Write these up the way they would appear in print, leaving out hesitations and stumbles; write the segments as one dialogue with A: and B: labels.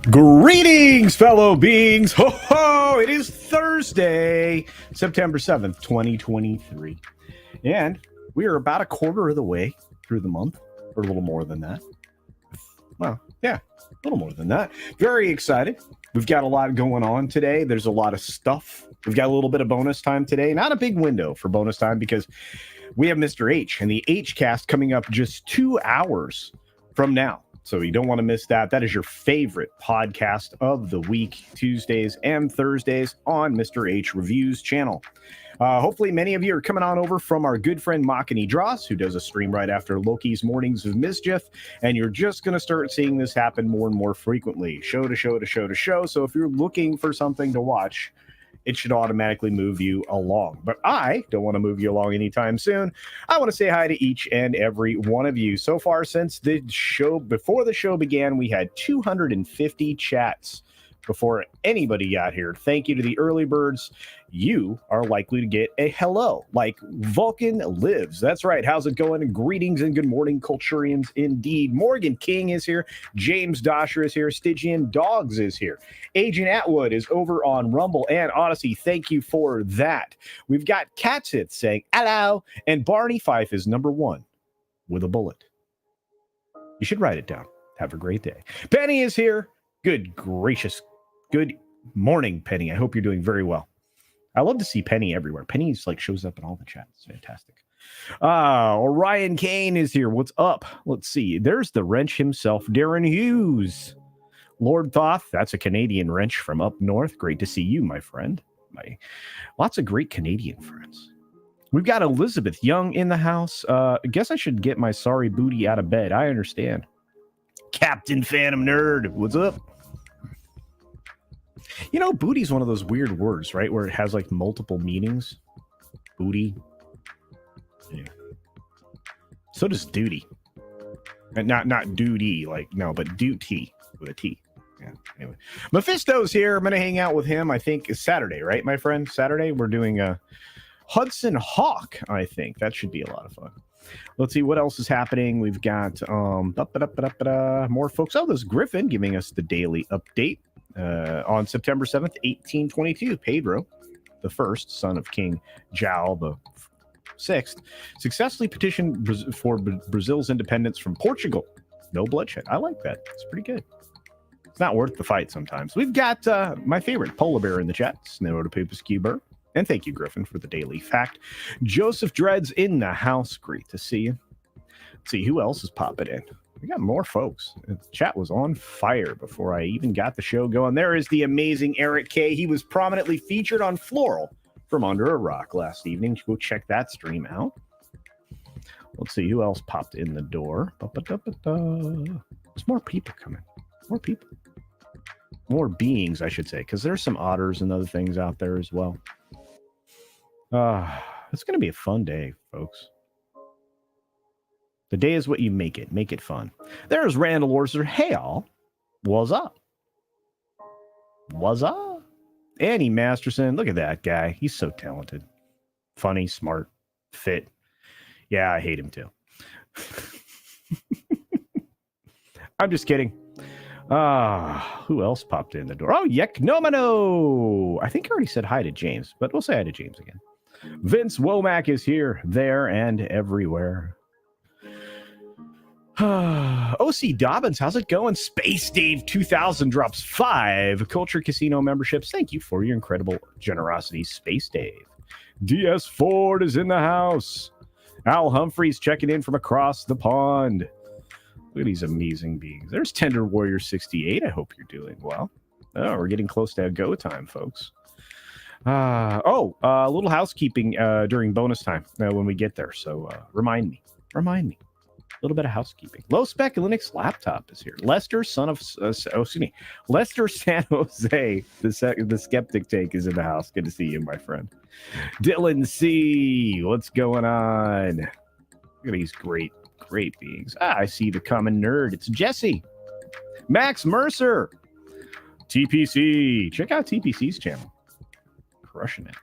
A: Greetings, fellow beings. Ho ho! It is Thursday, September 7th, 2023. And we are about a quarter of the way through the month, or a little more than that. Well, yeah, a little more than that. Very excited. We've got a lot going on today. There's a lot of stuff. We've got a little bit of bonus time today. Not a big window for bonus time because we have Mr. H and the H cast coming up just 2 hours from now. So you don't want to miss that. That is your favorite podcast of the week, Tuesdays and Thursdays on Mr. H Reviews channel. Hopefully many of you are coming on over from our good friend Makani Dross, who does a stream right after Loki's Mornings of Mischief, and you're just going to start seeing this happen more and more frequently, show to show to show to show. So if you're looking for something to watch, it should automatically move you along. But I don't want to move you along anytime soon. I want to say hi to each and every one of you. So far since the show, before the show began, we had 250 chats before anybody got here. Thank you to the early birds. You are likely to get a hello, like Vulcan Lives. That's right. How's it going? Greetings and good morning, Culturians. Indeed. Morgan King is here. James Dosher is here. Stygian Dogs is here. Agent Atwood is over on Rumble and Odysee. Thank you for that. We've got Catsith saying hello, and Barney Fife is number one with a bullet. You should write it down. Have a great day. Penny is here. Good gracious. Good morning, Penny. I hope you're doing very well. I love to see Penny everywhere. Penny's like shows up in all the chats. It's fantastic. Orion Kane is here. What's up? Let's see. There's the wrench himself, Darren Hughes. Lord Thoth, that's a Canadian wrench from up north. Great to see you, my friend. Lots of great Canadian friends. We've got Elizabeth Young in the house. I guess I should get my sorry booty out of bed. I understand. Captain Phantom Nerd, what's up? You know, booty's one of those weird words, right? Where it has like multiple meanings. Booty. Yeah. So does duty. And not duty, like, no, but duty with a T. Yeah. Anyway, Mephisto's here. I'm going to hang out with him. I think it's Saturday, right, my friend? Saturday, we're doing a Hudson Hawk, I think. That should be a lot of fun. Let's see what else is happening. We've got more folks. Oh, there's Griffin giving us the daily update. On September 7th, 1822, Pedro the First, son of King João the Sixth, successfully petitioned for Brazil's independence from Portugal. No bloodshed. I like that. It's pretty good. It's not worth the fight sometimes. We've got my favorite polar bear in the chat, Snowrotopapus Cuber. And thank you, Griffin, for the daily fact. Joseph Dreads in the house. Great to see you. Let's see who else is popping in. We got more folks. The chat was on fire before I even got the show going. There is the amazing Eric K. He was prominently featured on Floral from Under a Rock last evening. Go check that stream out. Let's see who else popped in the door. There's more people coming. More people. More beings, I should say, because there's some otters and other things out there as well. It's going to be a fun day, folks. The day is what you make it. Make it fun. There's Randall Orser. Hey, all. What's up? What's up? Annie Masterson. Look at that guy. He's so talented. Funny, smart, fit. Yeah, I hate him too. I'm just kidding. Who else popped in the door? Oh, Yeknomano. I think I already said hi to James, but we'll say hi to James again. Vince Womack is here, there, and everywhere. OC Dobbins, how's it going? Space Dave 2000 drops 5 Culture Casino memberships. Thank you for your incredible generosity, Space Dave. DS Ford is in the house. Al Humphreys checking in from across the pond. Look at these amazing beings. There's Tender Warrior 68. I hope you're doing well. Oh, we're getting close to go time, folks. A little housekeeping during bonus time when we get there. So remind me. A little bit of housekeeping. Low Spec Linux Laptop is here. Lester, Lester San Jose, the Skeptic Take is in the house. Good to see you, my friend. Dylan C, what's going on? Look at these great beings. I see the common nerd. It's Jesse. Max Mercer. TPC. Check out TPC's channel. Crushing it.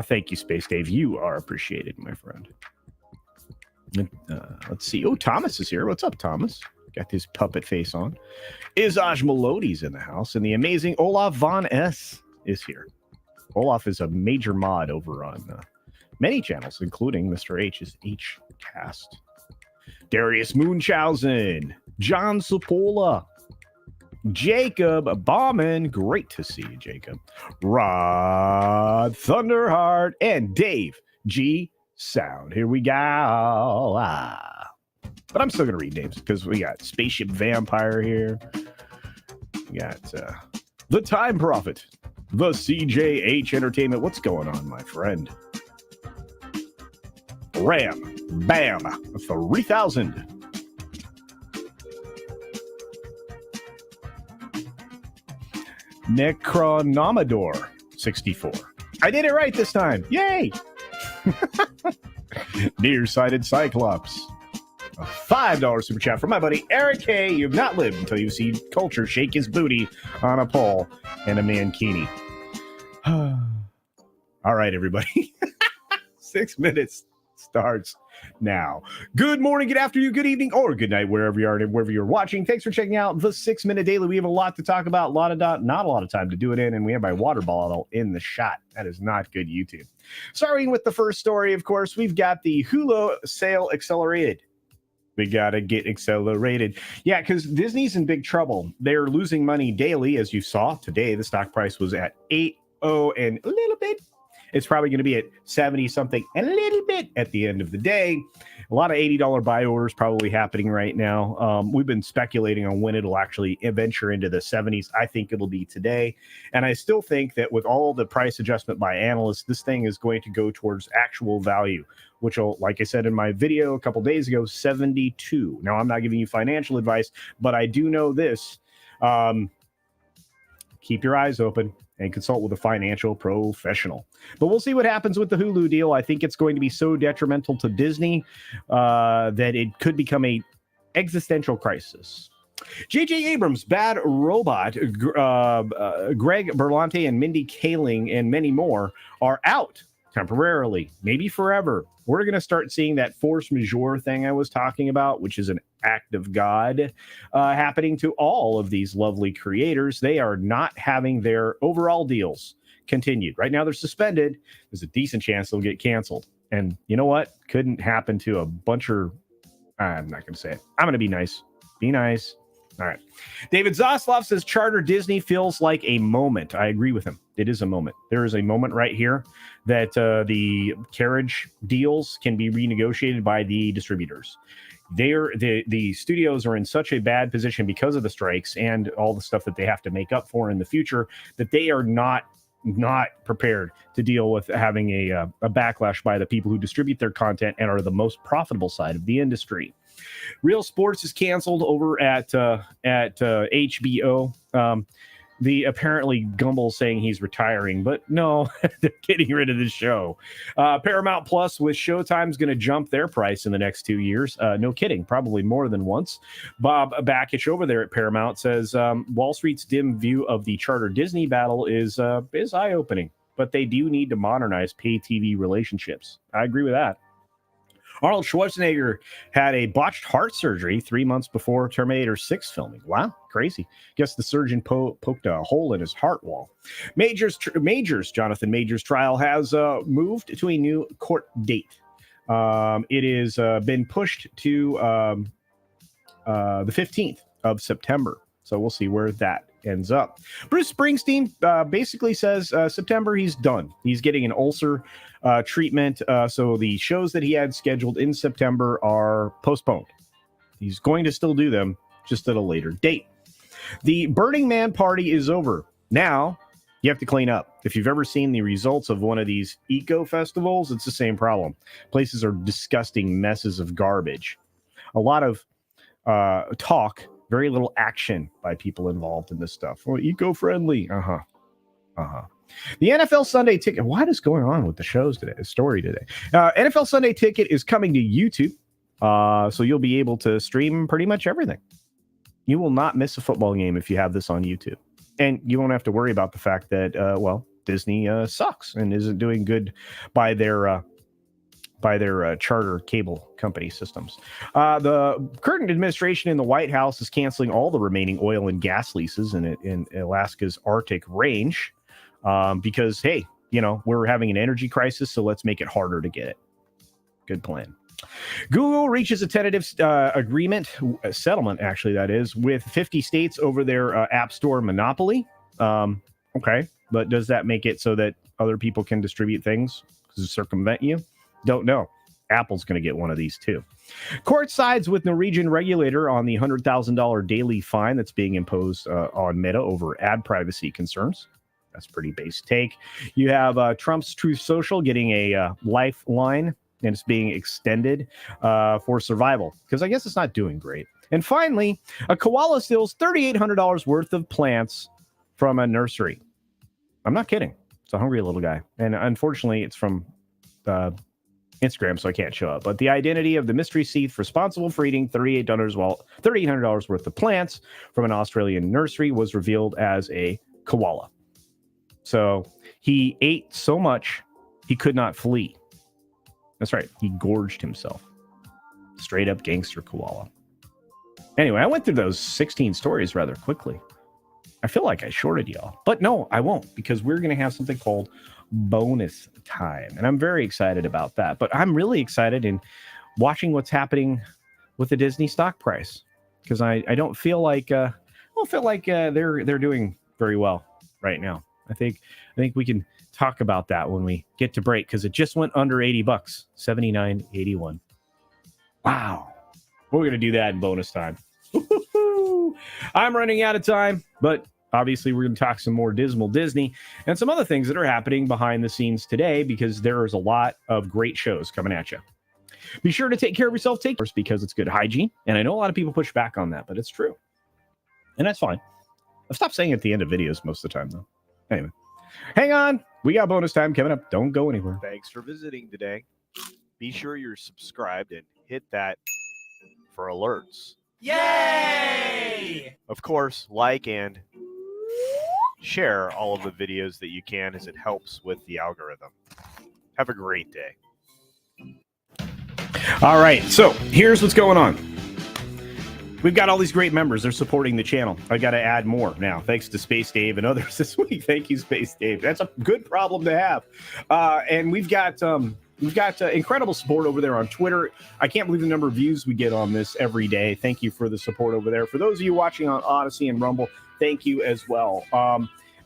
A: Thank you, Space Dave. You are appreciated, my friend. Let's see. Oh, Thomas is here. What's up, Thomas? got his puppet face on. Izaj Melodi's in the house, and the amazing Olaf Von S is here. Olaf is a major mod over on many channels, including Mr. H's Hcast. Darius Munchausen, John Sapola, Jacob Bauman, great to see you, Jacob. Rod Thunderheart, and Dave G Sound. Here we go. But I'm still going to read names because we got Spaceship Vampire here. We got The Time Prophet, the CJH Entertainment. What's going on, my friend? Ram Bam 3000. Necronomador 64. I did it right this time. Yay! Nearsighted Cyclops. A $5 super chat from my buddy Eric K. You've not lived until you see culture shake his booty on a pole and a mankini. All right, everybody. 6 minutes starts now. Good morning, good afternoon, good evening, or good night, wherever you are and wherever you're watching. Thanks for checking out the 6 Minute Daily. We have a lot to talk about, not a lot of time to do it in, and we have my water bottle in the shot. That is not good YouTube. Starting with the first story, of course, we've got the Hulu sale accelerated. We gotta get accelerated. Yeah, because Disney's in big trouble. They're losing money daily, as you saw today. The stock price was at 8.0 and a little bit. It's probably going to be at 70 something and a little bit at the end of the day. A lot of $80 buy orders probably happening right now. We've been speculating on when it'll actually venture into the 70s. I think it'll be today. And I still think that with all the price adjustment by analysts, this thing is going to go towards actual value, which will, like I said in my video a couple days ago, 72. Now, I'm not giving you financial advice, but I do know this. Keep your eyes open and consult with a financial professional. But we'll see what happens with the Hulu deal. I think it's going to be so detrimental to Disney that it could become a existential crisis. J.J. Abrams, Bad Robot, Greg Berlanti, and Mindy Kaling, and many more are out temporarily, maybe forever. We're going to start seeing that force majeure thing I was talking about, which is an act of God happening to all of these lovely creators. They are not having their overall deals continued. Right now, they're suspended. There's a decent chance they'll get canceled. And you know what? Couldn't happen to a bunch of... I'm not going to say it. I'm going to be nice. Be nice. All right. David Zaslav says Charter Disney feels like a moment. I agree with him. It is a moment. There is a moment right here that the carriage deals can be renegotiated by the distributors. The studios are in such a bad position because of the strikes and all the stuff that they have to make up for in the future that they are not prepared to deal with having a backlash by the people who distribute their content and are the most profitable side of the industry. Real Sports is canceled over at HBO. The apparently Gumbel saying he's retiring, but no, they're getting rid of the show. Paramount Plus with Showtime is going to jump their price in the next 2 years. No kidding, probably more than once. Bob Bakish over there at Paramount says Wall Street's dim view of the Charter Disney battle is eye-opening, but they do need to modernize pay TV relationships. I agree with that. Arnold Schwarzenegger had a botched heart surgery 3 months before Terminator 6 filming. Wow, crazy. Guess the surgeon poked a hole in his heart wall. Jonathan Majors' trial has moved to a new court date. It is been pushed to the 15th of September. So we'll see where that ends up. Bruce Springsteen basically says September he's done. He's getting an ulcer treatment. So the shows that he had scheduled in September are postponed. He's going to still do them, just at a later date. The Burning Man party is over. Now you have to clean up. If you've ever seen the results of one of these eco festivals, it's the same problem. Places are disgusting messes of garbage. A lot of talk, very little action by people involved in this stuff. Well, eco-friendly. The NFL Sunday Ticket. What is going on with the shows today? The story today. NFL Sunday Ticket is coming to YouTube. So you'll be able to stream pretty much everything. You will not miss a football game if you have this on YouTube. And you won't have to worry about the fact that, Disney sucks and isn't doing good by their by their charter cable company systems. The current administration in the White House is canceling all the remaining oil and gas leases in Alaska's Arctic range because, hey, we're having an energy crisis, so let's make it harder to get it. Good plan. Google reaches a tentative settlement, actually, that is, with 50 states over their App Store monopoly. Okay, but does that make it so that other people can distribute things to circumvent you? Don't know. Apple's going to get one of these, too. Court sides with Norwegian regulator on the $100,000 daily fine that's being imposed on Meta over ad privacy concerns. That's pretty base take. You have Trump's Truth Social getting a lifeline, and it's being extended for survival because I guess it's not doing great. And finally, a koala steals $3,800 worth of plants from a nursery. I'm not kidding. It's a hungry little guy. And unfortunately, it's from Instagram, so I can't show up. But the identity of the mystery thief responsible for eating $3,800 worth of plants from an Australian nursery was revealed as a koala. So he ate so much, he could not flee. That's right. He gorged himself. Straight up gangster koala. Anyway, I went through those 16 stories rather quickly. I feel like I shorted y'all. But no, I won't, because we're going to have something called bonus time. And I'm very excited about that. But I'm really excited in watching what's happening with the Disney stock price. Because I don't feel like they're doing very well right now. I think we can talk about that when we get to break, because it just went under $80, $79.81. Wow. We're going to do that in bonus time. I'm running out of time, but obviously we're going to talk some more dismal Disney and some other things that are happening behind the scenes today, because there is a lot of great shows coming at you. Be sure to take care of yourself, because it's good hygiene. And I know a lot of people push back on that, but it's true. And that's fine. I've stopped saying it at the end of videos most of the time, though. Anyway, hang on. We got bonus time coming up. Don't go anywhere.
B: Thanks for visiting today. Be sure you're subscribed and hit that for alerts.
C: Yay!
B: Of course, like and share all of the videos that you can, as it helps with the algorithm. Have a great day.
A: All right, so here's what's going on. We've got all these great members. They're supporting the channel. I got to add more now, thanks to Space Dave and others this week. Thank you, Space Dave. That's a good problem to have. And we've got incredible support over there on Twitter. I can't believe the number of views we get on this every day. Thank you for the support over there. For those of you watching on Odysee and Rumble, thank you as well.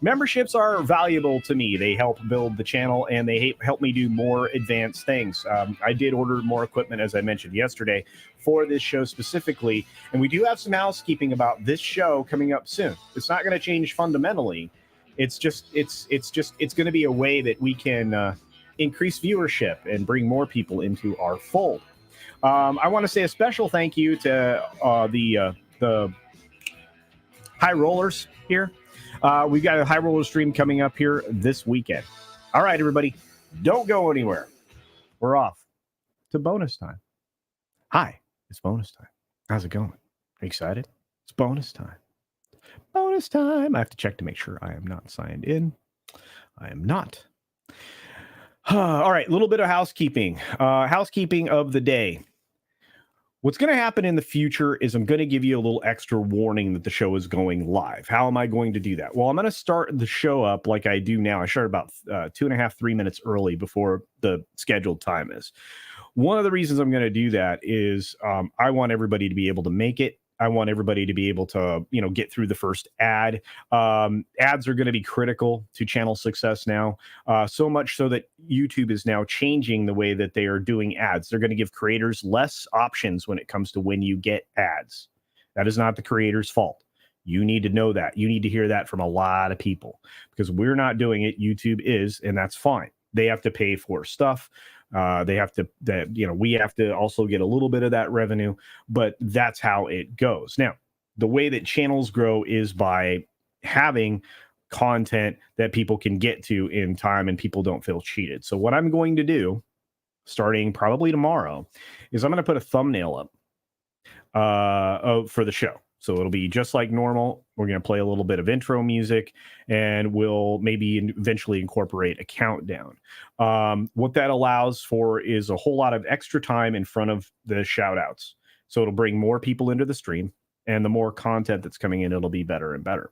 A: Memberships are valuable to me. They help build the channel, and they help me do more advanced things. I did order more equipment, as I mentioned yesterday, for this show specifically. And we do have some housekeeping about this show coming up soon. It's not going to change fundamentally. It's going to be a way that we can increase viewership and bring more people into our fold. I want to say a special thank you to the high rollers here. We've got a high roller stream coming up here this weekend. All right, everybody, don't go anywhere. We're off to bonus time. Hi, it's bonus time. How's it going? Are you excited? It's bonus time. Bonus time. I have to check to make sure I am not signed in. I am not. All right, a little bit of housekeeping. Housekeeping of the day. What's going to happen in the future is I'm going to give you a little extra warning that the show is going live. How am I going to do that? Well, I'm going to start the show up like I do now. I start about 2.5-3 minutes early before the scheduled time is. One of the reasons I'm going to do that is I want everybody to be able to make it. I want everybody to be able to, get through the first ad. Ads are going to be critical to channel success now, so much so that YouTube is now changing the way that they are doing ads. They're going to give creators less options when it comes to when you get ads. That is not the creator's fault. You need to know that. You need to hear that from a lot of people, because we're not doing it. YouTube is, and that's fine. They have to pay for stuff. We have to also get a little bit of that revenue, but that's how it goes. Now, the way that channels grow is by having content that people can get to in time and people don't feel cheated. So what I'm going to do, starting probably tomorrow, is I'm going to put a thumbnail up for the show. So it'll be just like normal. We're going to play a little bit of intro music, and we'll maybe eventually incorporate a countdown. What that allows for is a whole lot of extra time in front of the shout outs. So it'll bring more people into the stream, and the more content that's coming in, it'll be better and better.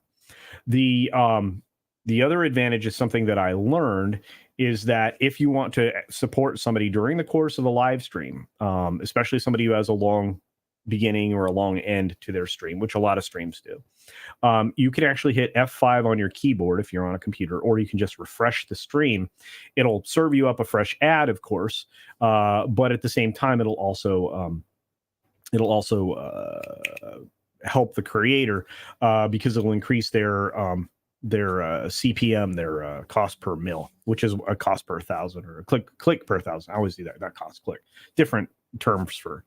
A: The other advantage is something that I learned is that if you want to support somebody during the course of a live stream, especially somebody who has a long beginning or a long end to their stream, which a lot of streams do, you can actually hit F5 on your keyboard if you're on a computer, or you can just refresh the stream. It'll serve you up a fresh ad, of course, but at the same time, it'll also help the creator because it'll increase their CPM, their cost per mil, which is a cost per 1,000 or a click per 1,000. I always do that, not cost, click. Different terms for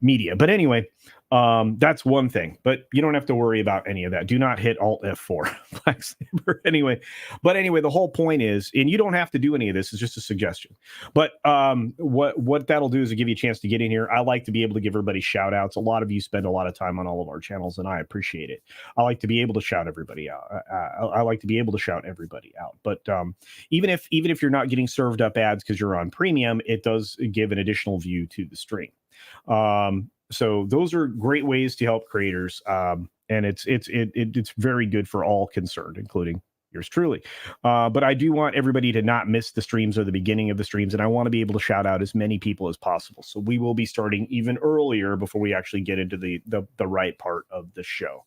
A: media. But anyway, that's one thing. But you don't have to worry about any of that. Do not hit Alt F4. Black Saber. Anyway, the whole point is, and you don't have to do any of this, it's just a suggestion. But what that'll do is give you a chance to get in here. I like to be able to give everybody shout outs. A lot of you spend a lot of time on all of our channels, and I appreciate it. I like to be able to shout everybody out. I like to be able to shout everybody out. But even if you're not getting served up ads because you're on premium, it does give an additional view to the stream. So those are great ways to help creators, and it's very good for all concerned, including yours truly. But I do want everybody to not miss the streams or the beginning of the streams, and I want to be able to shout out as many people as possible. So we will be starting even earlier before we actually get into the right part of the show.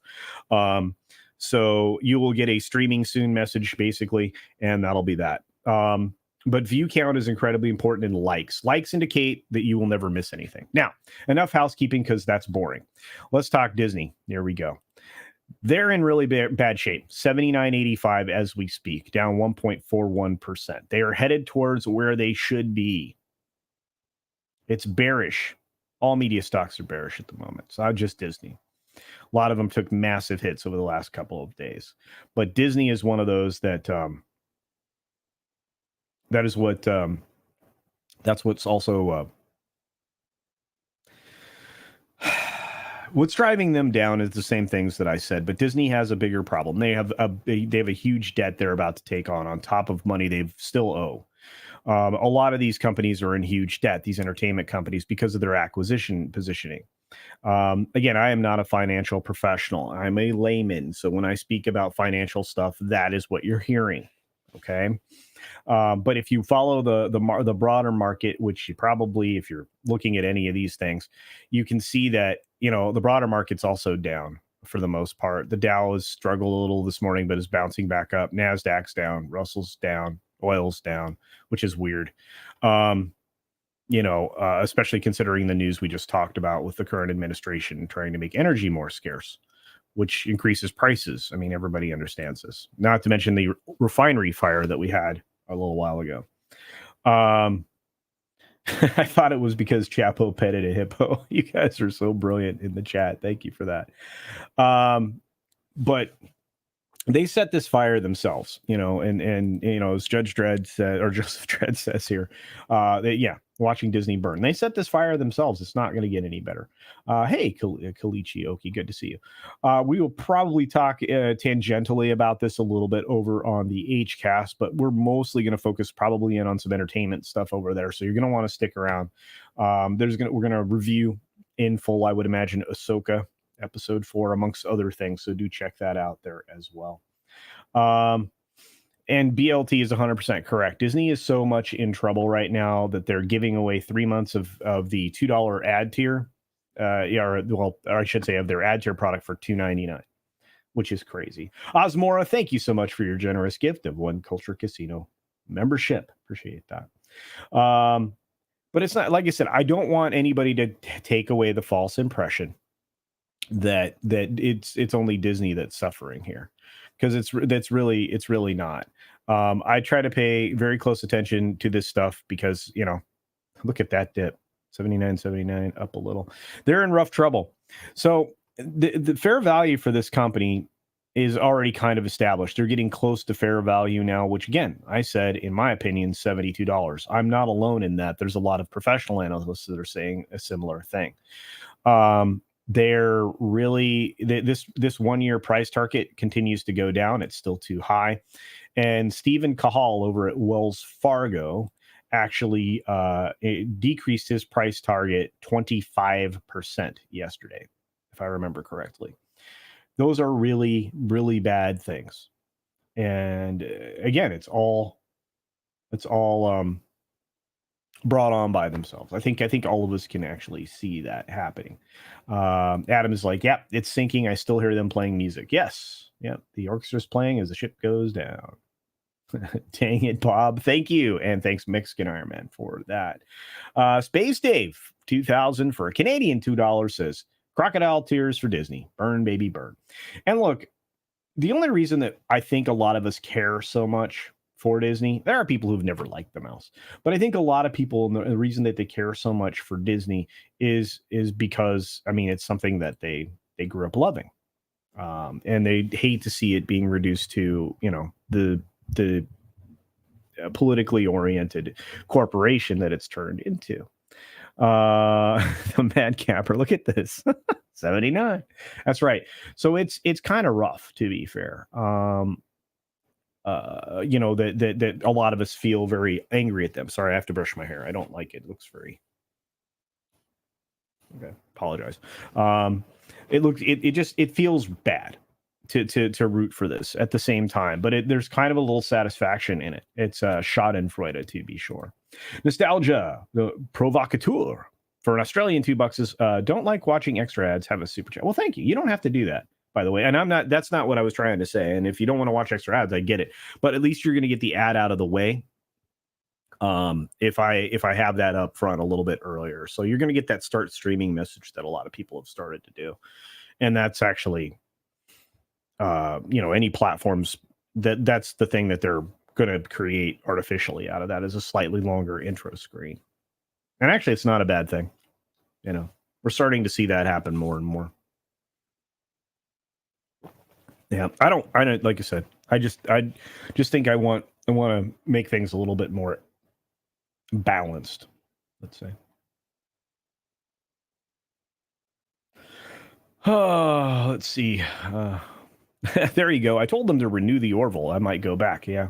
A: So you will get a streaming soon message, basically, and that'll be that. But view count is incredibly important, and likes. Likes indicate that you will never miss anything. Now, enough housekeeping because that's boring. Let's talk Disney. Here we go. They're in really bad shape. 79.85 as we speak, down 1.41%. They are headed towards where they should be. It's bearish. All media stocks are bearish at the moment. It's not just Disney. A lot of them took massive hits over the last couple of days. But Disney is one of those that... that's what's also what's driving them down is the same things that I said, but Disney has a bigger problem. They have a huge debt they're about to take on top of money they still owe. A lot of these companies are in huge debt, these entertainment companies, because of their acquisition positioning. Again, I am not a financial professional. I'm a layman. So when I speak about financial stuff, that is what you're hearing. Okay. But if you follow the broader market, which you probably, if you're looking at any of these things, you can see that, the broader market's also down for the most part. The Dow has struggled a little this morning, but is bouncing back up. NASDAQ's down, Russell's down, oil's down, which is weird. Especially considering the news we just talked about with the current administration trying to make energy more scarce, which increases prices. I mean, everybody understands this. Not to mention the refinery fire that we had a little while ago. I thought it was because Chapo petted a hippo. You guys are so brilliant in the chat. Thank you for that. But they set this fire themselves, and as Judge Dredd said, or Joseph Dredd says here, watching Disney burn. They set this fire themselves. It's not going to get any better. Hey, Kalichi Oki, good to see you. We will probably talk tangentially about this a little bit over on the HCast, but we're mostly going to focus probably in on some entertainment stuff over there. So you're going to want to stick around. We're going to review in full, I would imagine, Ahsoka episode 4, amongst other things. So do check that out there as well. And BLT is 100% correct. Disney is so much in trouble right now that they're giving away 3 months of the $2 ad tier. Or I should say of their ad tier product for $2.99, which is crazy. Osmora, thank you so much for your generous gift of One Culture Casino membership. Appreciate that. But it's not, like I said, I don't want anybody to take away the false impression that it's only Disney that's suffering here, because it's really not. I try to pay very close attention to this stuff because, look at that dip, 79.79 up a little. They're in rough trouble. So the fair value for this company is already kind of established. They're getting close to fair value now, which again, I said, in my opinion, $72. I'm not alone in that. There's a lot of professional analysts that are saying a similar thing. they're really this 1 year price target continues to go down. It's still too high. And Stephen Cahall over at Wells Fargo actually decreased his price target 25% yesterday, if I remember correctly. Those are really, really bad things. And again, it's all brought on by themselves. I think all of us can actually see that happening. Adam is like, yep, it's sinking. I still hear them playing music. Yes. Yep. The orchestra's playing as the ship goes down. Dang it, Bob. Thank you. And thanks, Mexican Iron Man, for that. Space Dave, 2000 for a Canadian $2 says, crocodile tears for Disney. Burn, baby, burn. And look, the only reason that I think a lot of us care so much for Disney, there are people who've never liked the mouse, but I think a lot of people, the reason that they care so much for Disney is because, I mean, it's something that they grew up loving. And they hate to see it being reduced to, you know, the politically oriented corporation that it's turned into. The Mad Capper, look at this. 79. That's right. So it's kind of rough, to be fair. You know, that a lot of us feel very angry at them. Sorry, I have to brush my hair. I don't like it. It looks very okay. Apologize. It feels bad to root for this at the same time, but there's kind of a little satisfaction in it. It's Schadenfreude, to be sure. Nostalgia, the provocateur for an Australian $2 is don't like watching extra ads. Have a super chat. Well, thank you. You don't have to do that, by the way. And that's not what I was trying to say. And if you don't want to watch extra ads, I get it. But at least you're going to get the ad out of the way. If I have that up front a little bit earlier, so you're going to get that start streaming message that a lot of people have started to do, and that's actually, you know, any platforms that's the thing that they're going to create artificially out of that is a slightly longer intro screen. And actually, it's not a bad thing. You know, we're starting to see that happen more and more. Yeah, I don't like I said, I just think I want to make things a little bit more balanced, let's say. Oh, let's see. There you go. I told them to renew the Orville. I might go back. Yeah.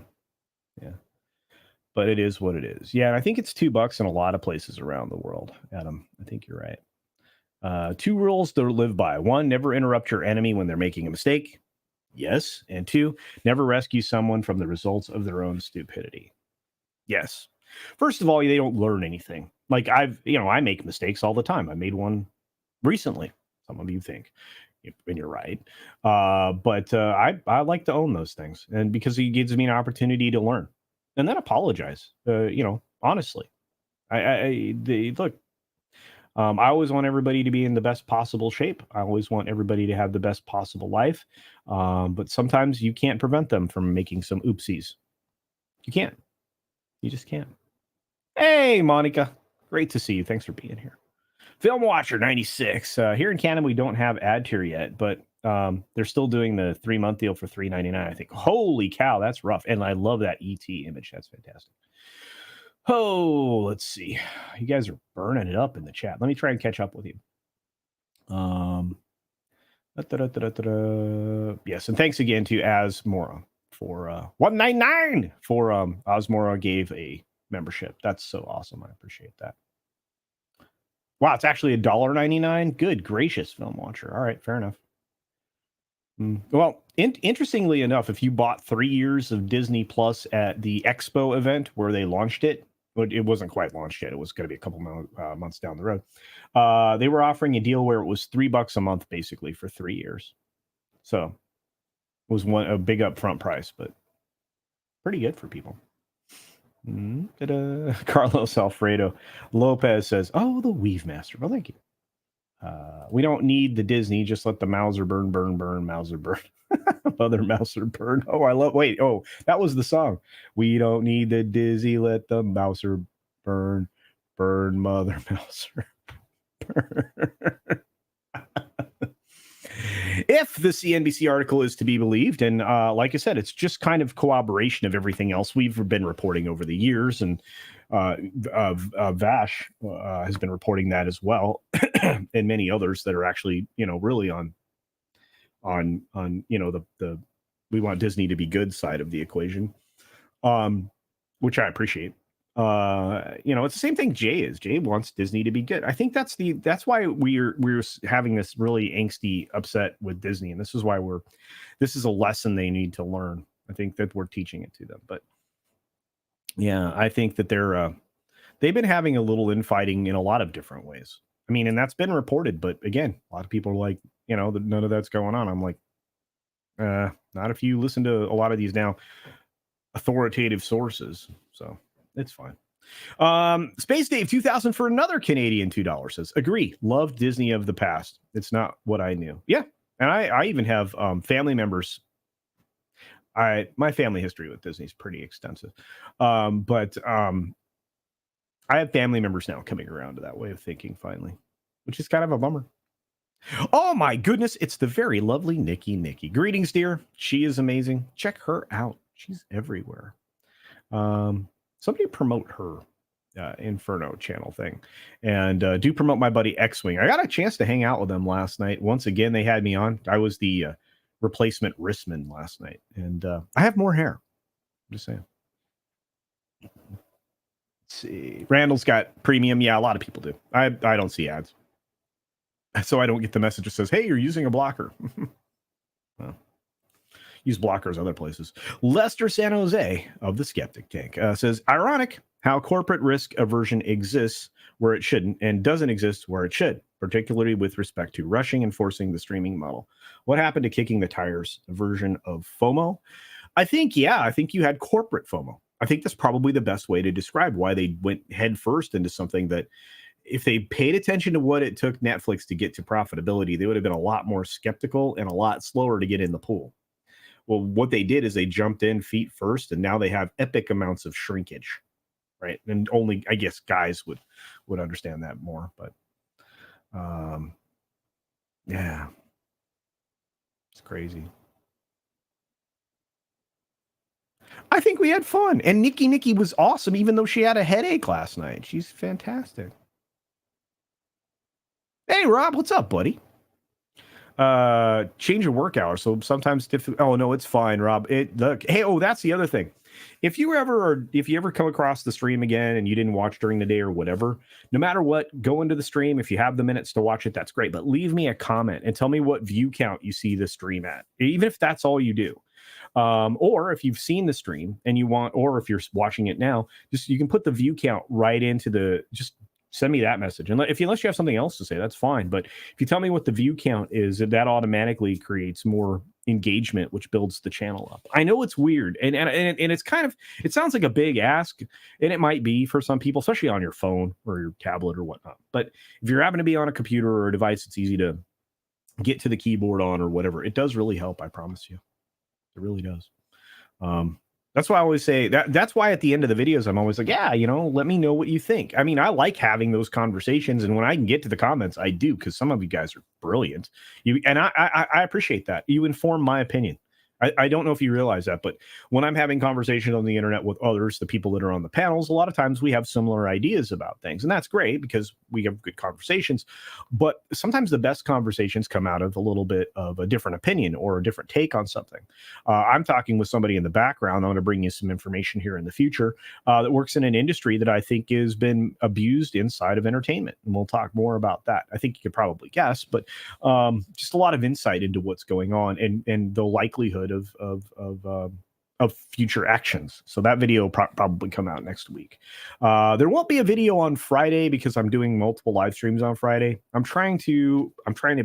A: But it is what it is. Yeah, I think it's $2 in a lot of places around the world, Adam. I think you're right. 2 rules to live by. 1, never interrupt your enemy when they're making a mistake. Yes. And 2, never rescue someone from the results of their own stupidity. Yes. First of all, they don't learn anything. Like I make mistakes all the time. I made one recently. Some of you think, and you're right. But I like to own those things, and because it gives me an opportunity to learn and then apologize. You know, honestly, look. I always want everybody to be in the best possible shape. I always want everybody to have the best possible life. But sometimes you can't prevent them from making some oopsies. You can't. You just can't. Hey, Monica. Great to see you. Thanks for being here. Film Watcher 96. Here in Canada, we don't have ad tier yet, but they're still doing the 3-month deal for $3.99. I think. Holy cow, that's rough. And I love that ET image. That's fantastic. Oh, let's see. You guys are burning it up in the chat. Let me try and catch up with you. Yes, and thanks again to Asmora for $1.99 for Asmora gave a membership. That's so awesome. I appreciate that. Wow, it's actually $1.99. Good gracious, Film Watcher. All right, fair enough. Well, interestingly enough, if you bought 3 years of Disney Plus at the Expo event where they launched it, but it wasn't quite launched yet. It was going to be a couple months down the road. They were offering a deal where it was $3 a month, basically, for 3 years. So it was a big upfront price, but pretty good for people. Carlos Alfredo Lopez says, "Oh, the Weave Master." Well, thank you. We don't need the Disney. Just let the Mauser burn, Mauser burn. Mother Mouser burn. Oh, I love. Wait. Oh, that was the song. We don't need the Disney. Let the Mouser burn, Mother Mouser burn. If the CNBC article is to be believed, and like I said, it's just kind of corroboration of everything else we've been reporting over the years, and Vash has been reporting that as well, and many others that are actually, really on the we want Disney to be good side of the equation, which I appreciate. It's the same thing Jay is. Jay wants Disney to be good. I think that's why we're having this really angsty upset with Disney, and this is why this is a lesson they need to learn. I think that we're teaching it to them, but yeah, I think that they've been having a little infighting in a lot of different ways. I mean, and that's been reported, but again, a lot of people are like, none of that's going on. I'm like, not if you listen to a lot of these now authoritative sources. So it's fine. Space Dave 2000 for another Canadian $2 says, agree, love Disney of the past. It's not what I knew. Yeah. And I even have family members. My family history with Disney is pretty extensive. But I have family members now coming around to that way of thinking finally, which is kind of a bummer. Oh my goodness, it's the very lovely Nikki. Greetings, dear. She is amazing. Check her out. She's everywhere. Somebody promote her Inferno channel thing, and do promote my buddy X-Wing. I got a chance to hang out with them last night. Once again, they had me on. I was the replacement wristman last night, and I have more hair. I'm just saying. Let's see. Randall's got premium. Yeah, a lot of people do. I don't see ads, so I don't get the message that says, hey, you're using a blocker. Well, use blockers other places. Lester San Jose of the Skeptic Tank says, ironic how corporate risk aversion exists where it shouldn't and doesn't exist where it should, particularly with respect to rushing and forcing the streaming model. What happened to kicking the tires version of FOMO? I think you had corporate FOMO. I think that's probably the best way to describe why they went headfirst into something that if they paid attention to what it took Netflix to get to profitability, they would have been a lot more skeptical and a lot slower to get in the pool. Well, what they did is they jumped in feet first, and now they have epic amounts of shrinkage, right? And only, I guess, guys would understand that more. But yeah, it's crazy. I think we had fun, and Nikki was awesome, even though she had a headache last night. She's fantastic. Hey, Rob, what's up, buddy? Change your work hours. So sometimes oh no, it's fine, Rob. That's the other thing. If you ever come across the stream again and you didn't watch during the day or whatever, no matter what, go into the stream. If you have the minutes to watch it, that's great. But leave me a comment and tell me what view count you see the stream at, even if that's all you do. Or if you've seen the stream and you want, or if you're watching it now, you can put the view count right into just send me that message. And unless you have something else to say, that's fine. But if you tell me what the view count is, that automatically creates more engagement, which builds the channel up. I know it's weird, and it's kind of, it sounds like a big ask, and it might be for some people, especially on your phone or your tablet or whatnot. But if you're having to be on a computer or a device, it's easy to get to the keyboard on or whatever. It does really help. I promise you, it really does. That's why I always say that's why at the end of the videos, I'm always like, yeah, let me know what you think. I mean, I like having those conversations. And when I can get to the comments, I do, because some of you guys are brilliant. I appreciate that. You inform my opinion. I don't know if you realize that, but when I'm having conversations on the internet with others, the people that are on the panels, a lot of times we have similar ideas about things. And that's great because we have good conversations. But sometimes the best conversations come out of a little bit of a different opinion or a different take on something. I'm talking with somebody in the background. I'm going to bring you some information here in the future that works in an industry that I think has been abused inside of entertainment. And we'll talk more about that. I think you could probably guess, but just a lot of insight into what's going on and the likelihood of future actions. So that video probably come out next week. There won't be a video on Friday because I'm doing multiple live streams on Friday. I'm trying to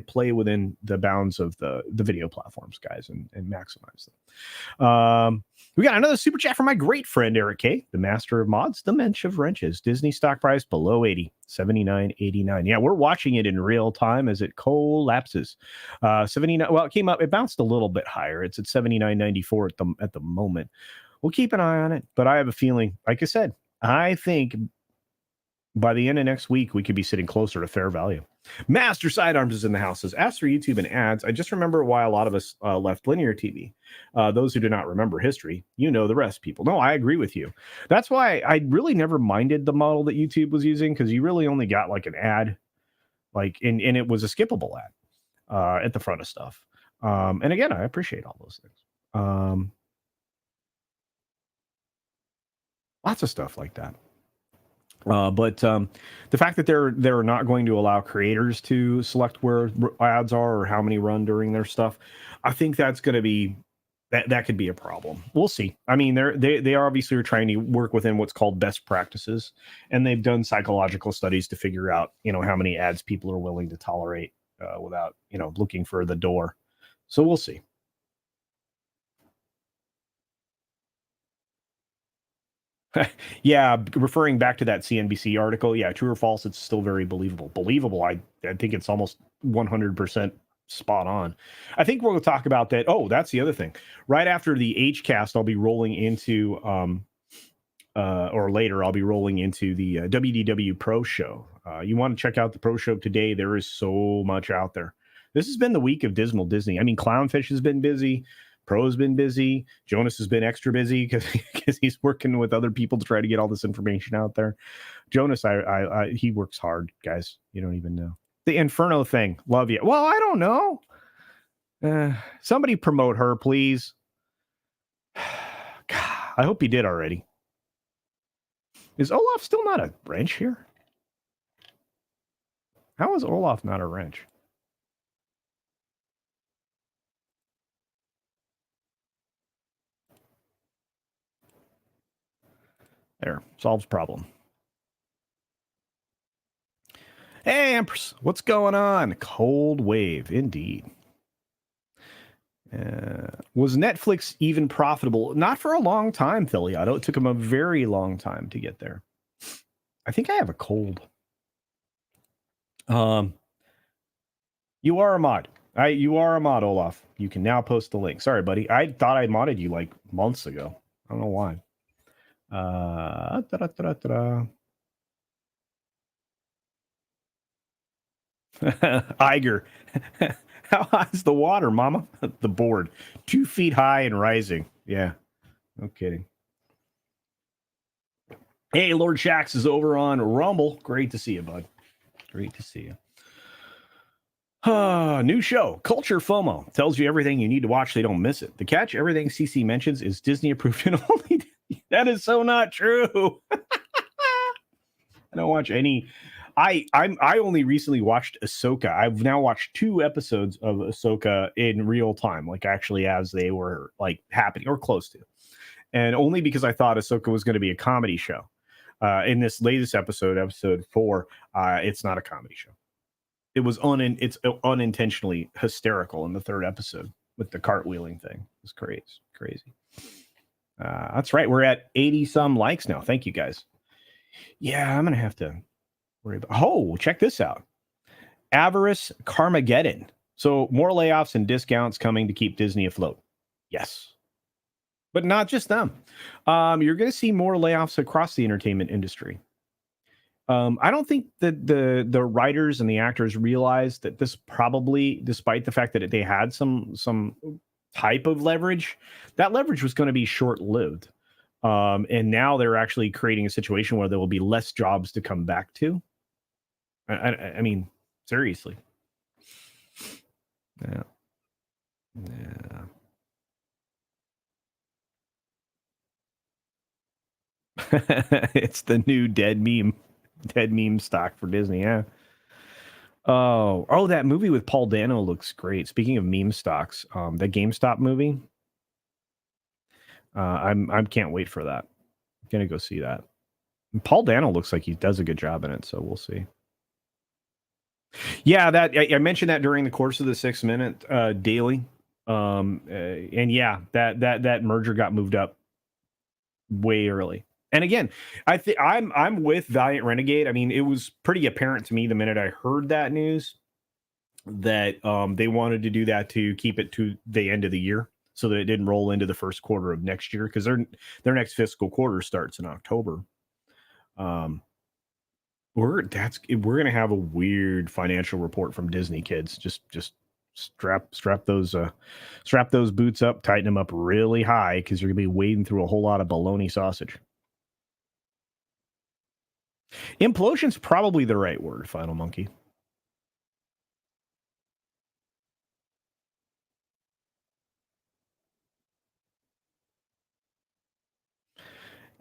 A: play within the bounds of the video platforms, guys, and maximize them. We got another super chat from my great friend Eric K, the master of mods, the mensch of wrenches. Disney stock price below 80, 79.89. Yeah, we're watching it in real time as it collapses. 79. Well, it came up. It bounced a little bit higher. It's at 79.94 at the moment. We'll keep an eye on it, but I have a feeling, like I said, I think By the end of next week, we could be sitting closer to fair value. Master Sidearms is in the house. Says, as for YouTube and ads, I just remember why a lot of us left linear TV. Those who do not remember history, you know the rest, people. No, I agree with you. That's why I really never minded the model that YouTube was using, because you really only got like an ad, and it was a skippable ad at the front of stuff. And again, I appreciate all those things. Lots of stuff like that. But the fact that they're not going to allow creators to select where ads are or how many run during their stuff, I think that's going to be that could be a problem. We'll see. I mean, they obviously are trying to work within what's called best practices, and they've done psychological studies to figure out how many ads people are willing to tolerate without looking for the door. So we'll see. Yeah, referring back to that CNBC article, yeah, true or false, it's still very believable. I think it's almost 100% spot on. I think we'll talk about that. Oh, that's the other thing. Right after the HCast, I'll be rolling into or later I'll be rolling into the WDW Pro Show. You want to check out the Pro Show today? There is so much out there. This has been the week of Dismal Disney. I mean, Clownfish has been busy. Pro's been busy. Jonas has been extra busy because he's working with other people to try to get all this information out there. Jonas, he works hard, guys. You don't even know. The Inferno thing, love you. Well, I don't know. Somebody promote her, please. God, I hope he did already. Is Olaf still not a wrench here? How is Olaf not a wrench? There, solves problem. Hey, Empress, what's going on? Cold wave, indeed. Was Netflix even profitable? Not for a long time, Filiato. It took them a very long time to get there. I think I have a cold. You are a mod. You are a mod, Olaf. You can now post the link. Sorry, buddy. I thought I modded you like months ago. I don't know why. Iger. How high is the water, mama? The board. 2 feet high and rising. Yeah. No kidding. Hey, Lord Shax is over on Rumble. Great to see you, bud. Great to see you. New show, Culture FOMO. Tells you everything you need to watch so you don't miss it. The catch, everything CC mentions is Disney approved and only. That is so not true. I don't watch any. I only recently watched Ahsoka. I've now watched 2 episodes of Ahsoka in real time, like actually as they were like happening or close to. And only because I thought Ahsoka was going to be a comedy show. In this latest episode 4, it's not a comedy show. It was it's unintentionally hysterical in the 3rd episode with the cartwheeling thing. It's crazy. That's right. We're at 80 some likes now. Thank you guys. Yeah, I'm gonna have to worry about. Oh, check this out. Avarice Carmageddon. So more layoffs and discounts coming to keep Disney afloat. Yes. But not just them. You're going to see more layoffs across the entertainment industry. I don't think that the writers and the actors realized that this probably, despite the fact that they had some type of leverage, that leverage was going to be short-lived. And now they're actually creating a situation where there will be less jobs to come back to. I mean, seriously. Yeah. It's the new dead meme stock for Disney. Yeah. Oh, that movie with Paul Dano looks great. Speaking of meme stocks, the GameStop movie. I can't wait for that. I'm gonna go see that. And Paul Dano looks like he does a good job in it, so we'll see. Yeah, that I mentioned that during the course of the 6-minute daily. And yeah, that merger got moved up way early. And again, I'm with Valiant Renegade. I mean, it was pretty apparent to me the minute I heard that news that they wanted to do that to keep it to the end of the year so that it didn't roll into the first quarter of next year, because their next fiscal quarter starts in October. we're gonna have a weird financial report from Disney, kids. Just strap those boots up, tighten them up really high, because you're gonna be wading through a whole lot of bologna sausage. Implosion's probably the right word, Final Monkey.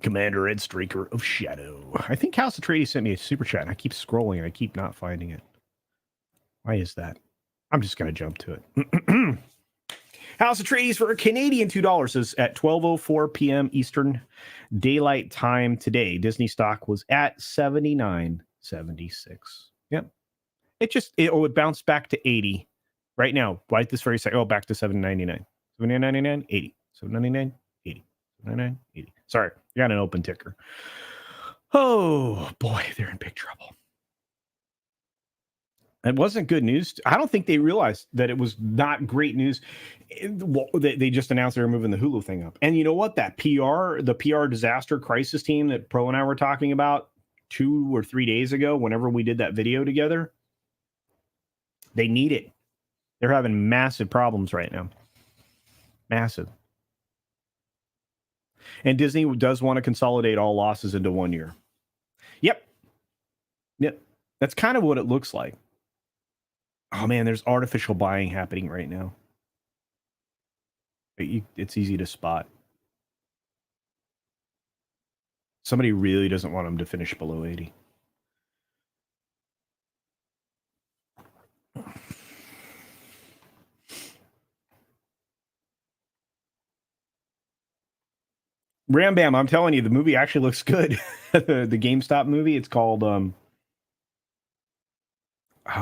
A: Commander Ed Streaker of Shadow. I think House Atreides sent me a super chat, and I keep scrolling and I keep not finding it. Why is that? I'm just going to jump to it. House Atreides for a Canadian $2 is at 12:04 p.m. Eastern Daylight Time today. Disney stock was at $79.76. Yep. It bounced back to 80 right now. Right this very second. Oh, back to $7.99. $79.99, 80. $7.99, 80. $7.99, 80. Sorry, you got an open ticker. Oh boy, they're in big trouble. It wasn't good news. I don't think they realized that it was not great news. They just announced they were moving the Hulu thing up. And you know what? The PR disaster crisis team that Pro and I were talking about 2 or 3 days ago, whenever we did that video together, they need it. They're having massive problems right now. Massive. And Disney does want to consolidate all losses into 1 year. Yep. That's kind of what it looks like. Oh man, there's artificial buying happening right now. It's easy to spot. Somebody really doesn't want them to finish below 80. Ram Bam, I'm telling you, the movie actually looks good. the GameStop movie, it's called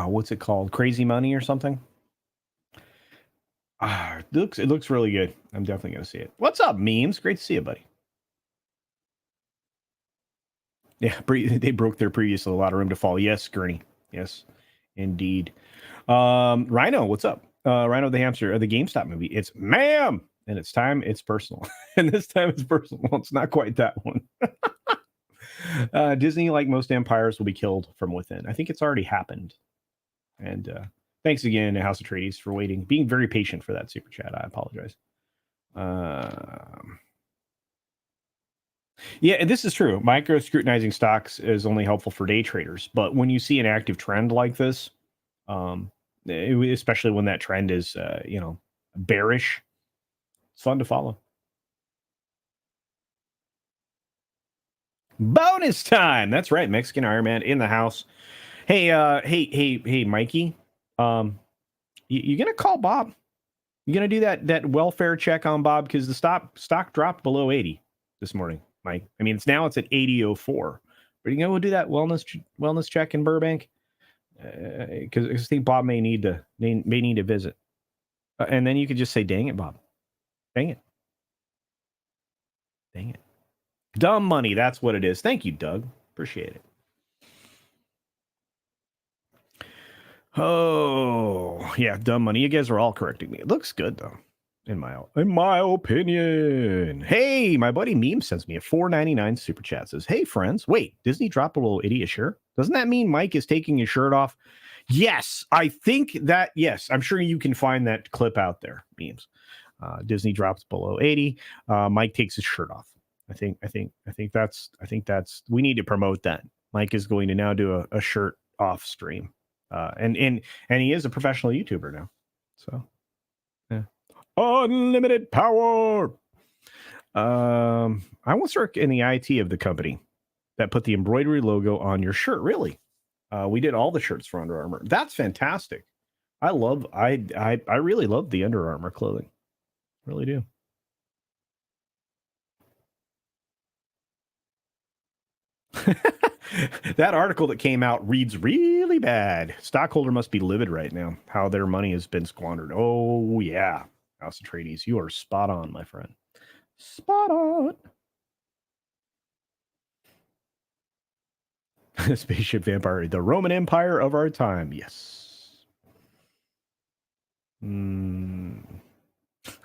A: what's it called? Crazy Money or something? It looks really good. I'm definitely going to see it. What's up, memes? Great to see you, buddy. Yeah, they broke their previous a lot of room to fall. Yes, Gurney. Yes, indeed. Rhino, what's up? Rhino the hamster, the GameStop movie. It's ma'am, and it's personal. And this time it's personal. Well, it's not quite that one. Disney, like most empires, will be killed from within. I think it's already happened. And thanks again to House Atreides for waiting, being very patient for that super chat. I apologize. Yeah, this is true. Micro scrutinizing stocks is only helpful for day traders, but when you see an active trend like this, especially when that trend is, bearish, it's fun to follow. Bonus time. That's right. Mexican Iron Man in the house. Hey, Mikey. You gonna call Bob? You gonna do that welfare check on Bob, because the stock dropped below 80 this morning, Mike. I mean, it's at 80.04. But you gonna do that wellness check in Burbank? Because I think Bob may need to visit, and then you could just say, "Dang it, Bob! Dang it! Dang it!" Dumb money. That's what it is. Thank you, Doug. Appreciate it. Oh, yeah, dumb money. You guys are all correcting me. It looks good, though, in my opinion. Hey, my buddy Meme sends me a $4.99 super chat. Says, "Hey, friends, wait, Disney dropped a little idiot shirt? Doesn't that mean Mike is taking his shirt off?" Yes, I think that, yes. I'm sure you can find that clip out there, Memes. Disney drops below 80. Mike takes his shirt off. I think that's we need to promote that. Mike is going to now do a shirt off stream. And he is a professional YouTuber now. So, yeah. Unlimited power. I once worked in the IT of the company that put the embroidery logo on your shirt. Really? We did all the shirts for Under Armour. That's fantastic. I really love the Under Armour clothing. Really do. That article that came out reads really bad. Stockholder must be livid right now, how their money has been squandered. Oh, yeah. House Atreides, you are spot on, my friend. Spot on. Spaceship Vampire, the Roman Empire of our time. Yes.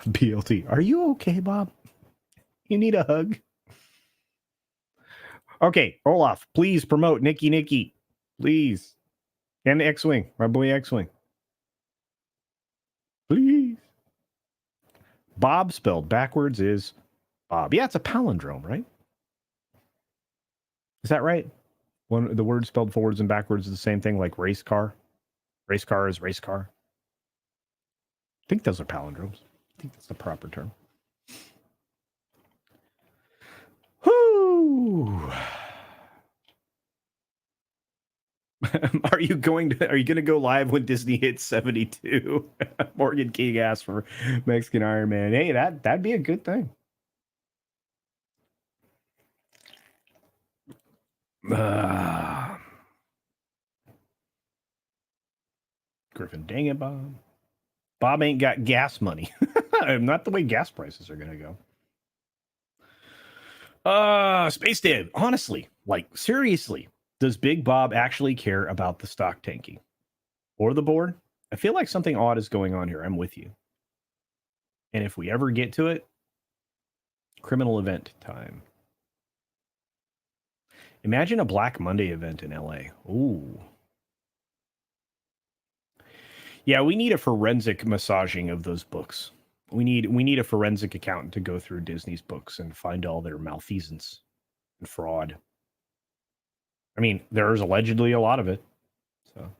A: BLT. Are you okay, Bob? You need a hug? Okay, Olaf, please promote Nikki. Please. And X-Wing, my boy X-Wing. Please. Bob spelled backwards is Bob. Yeah, it's a palindrome, right? Is that right? When the word spelled forwards and backwards is the same thing, like race car. Race car is race car. I think those are palindromes. I think that's the proper term. Whoo! Are you going to go live when Disney hits 72? Morgan King asked for Mexican Iron Man. Hey, that'd be a good thing. Griffin, dang it, Bob. Bob ain't got gas money. Not the way gas prices are gonna go. Space Dave, honestly, like seriously, does Big Bob actually care about the stock tanking or the board? I feel like something odd is going on here. I'm with you. And if we ever get to it, criminal event time. Imagine a Black Monday event in LA. Ooh. Yeah, we need a forensic massaging of those books. We need a forensic accountant to go through Disney's books and find all their malfeasance and fraud. I mean, there's allegedly a lot of it. So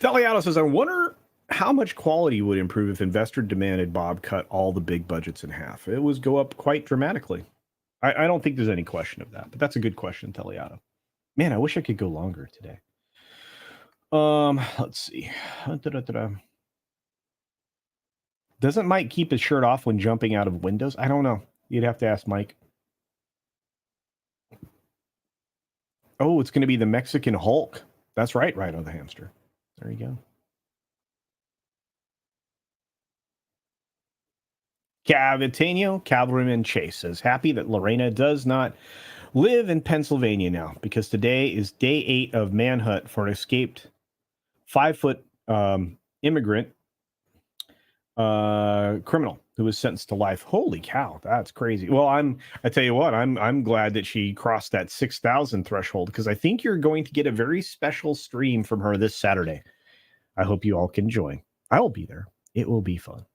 A: Deliato says, I wonder how much quality would improve if investor demanded Bob cut all the big budgets in half. It would go up quite dramatically. I don't think there's any question of that, but that's a good question, Teliato. Man, I wish I could go longer today. Let's see. Doesn't Mike keep his shirt off when jumping out of windows? I don't know. You'd have to ask Mike. Oh, it's going to be the Mexican Hulk. That's right, Rhino the hamster. There you go. Cavitano, Cavalryman Chase says, happy that Lorena does not live in Pennsylvania now because today is day 8 of manhunt for an escaped 5-foot immigrant criminal who was sentenced to life. Holy cow, that's crazy. Well, I tell you what, I'm glad that she crossed that 6,000 threshold because I think you're going to get a very special stream from her this Saturday. I hope you all can join. I will be there. It will be fun.